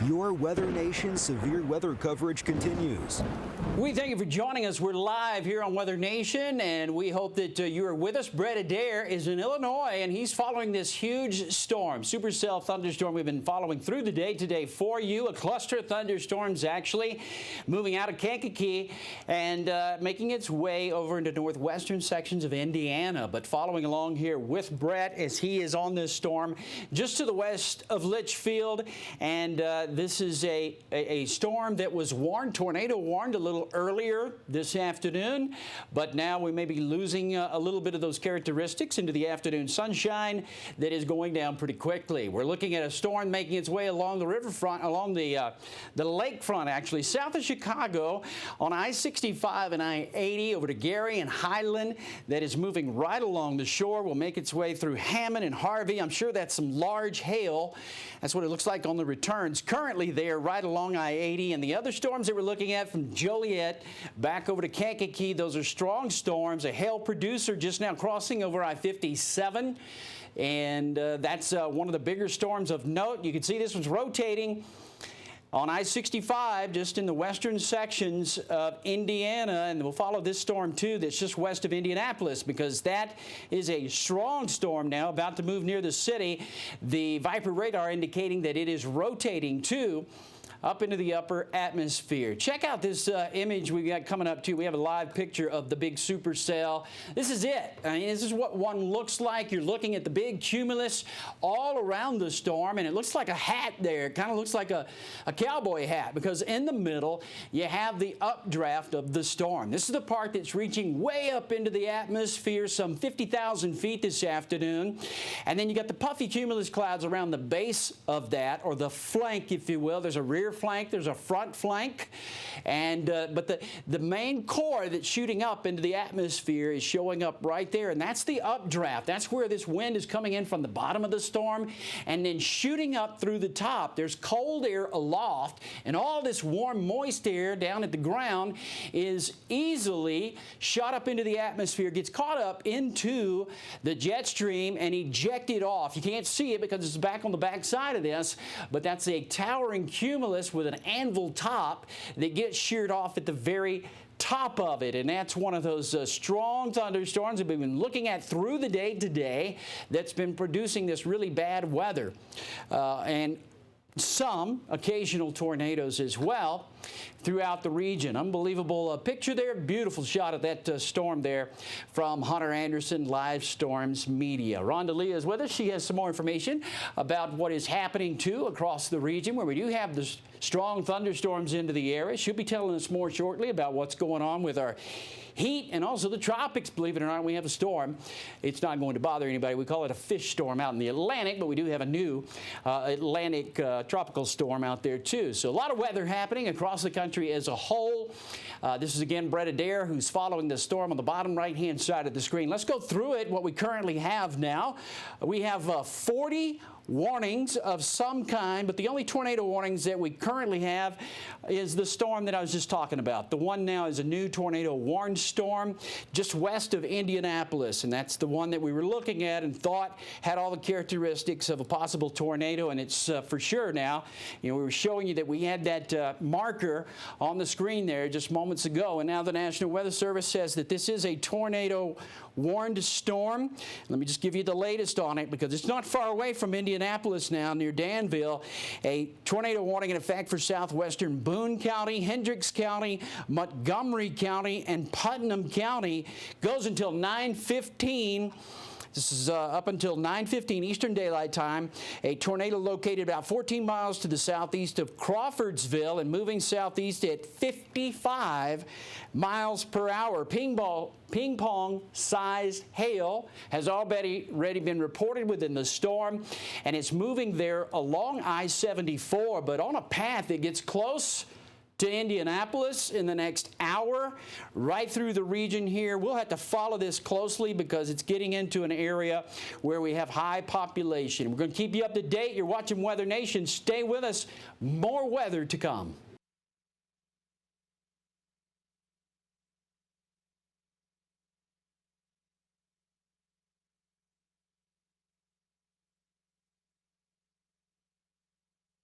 Your Weather Nation severe weather coverage continues. We thank you for joining us. We're live here on Weather Nation, and we hope that you are with us. Brett Adair is in Illinois, and he's following this huge storm, supercell thunderstorm we've been following through the day today for you. A cluster of thunderstorms actually moving out of Kankakee and making its way over into northwestern sections of Indiana. But following along here with Brett as he is on this storm just to the west of Litchfield, and this is a storm that was warned, tornado warned a little earlier this afternoon, but now we may be losing a little bit of those characteristics into the afternoon sunshine that is going down pretty quickly. We're looking at a storm making its way along the riverfront, along the lakefront actually, south of Chicago on I-65 and I-80 over to Gary and Highland, that is moving right along the shore. Will make its way through Hammond and Harvey. I'm sure that's some large hail. That's what it looks like on the returns. Currently there right along I-80, and the other storms that we're looking at from Joliet back over to Kankakee, those are strong storms. A hail producer just now crossing over I-57, and that's one of the bigger storms of note. You can see this one's rotating on I-65 just in the western sections of Indiana, and we'll follow this storm too that's just west of Indianapolis, because that is a strong storm now about to move near the city. The Viper radar indicating that it is rotating too up into the upper atmosphere. Check out this image we've got coming up too. We have a live picture of the big supercell. This is it. I mean, this is what one looks like. You're looking at the big cumulus all around the storm, and it looks like a hat there. It kind of looks like a cowboy hat, because in the middle you have the updraft of the storm. This is the part that's reaching way up into the atmosphere, some 50,000 feet this afternoon. And then you got the puffy cumulus clouds around the base of that, or the flank, if you will. There's a rear flank, there's a front flank, and but the main core that's shooting up into the atmosphere is showing up right there, and that's the updraft. That's where this wind is coming in from the bottom of the storm and then shooting up through the top. There's cold air aloft, and all this warm, moist air down at the ground is easily shot up into the atmosphere, gets caught up into the jet stream and ejected off. You can't see it because it's back on the back side of this, but that's a towering cumulus with an anvil top that gets sheared off at the very top of it, and that's one of those strong thunderstorms that we've been looking at through the day today that's been producing this really bad weather and some occasional tornadoes as well throughout the region. Unbelievable picture there. Beautiful shot of that storm there from Hunter Anderson Live Storms Media. Rhonda Lee is with us. She has some more information about what is happening too across the region, where we do have the strong thunderstorms into the area. She'll be telling us more shortly about what's going on with our heat and also the tropics. Believe it or not, we have a storm. It's not going to bother anybody. We call it a fish storm out in the Atlantic, but we do have a new Atlantic tropical storm out there too. So a lot of weather happening across the country as a whole. This is again Brett Adair, who's following the storm on the bottom right-hand side of the screen. Let's go through it, what we currently have now. We have 40 warnings of some kind, but the only tornado warnings that we currently have is the storm that I was just talking about. The one now is a new tornado warned storm just west of Indianapolis, and that's the one that we were looking at and thought had all the characteristics of a possible tornado, and it's for sure now. You know, we were showing you that we had that marker on the screen there just moments ago, and now the National Weather Service says that this is a tornado warned storm. Let me just give you the latest on it, because it's not far away from Indianapolis now, near Danville. A tornado warning in effect for southwestern Boone County, Hendricks County, Montgomery County, and Putnam County. Goes until 9:15. This is up until 9:15 Eastern Daylight Time. A tornado located about 14 miles to the southeast of Crawfordsville and moving southeast at 55 miles per hour. Ping pong sized hail has already been reported within the storm, and it's moving there along I-74, but on a path that gets close to Indianapolis in the next hour, right through the region here. We'll have to follow this closely because it's getting into an area where we have high population. We're going to keep you up to date. You're watching Weather Nation. Stay with us. More weather to come.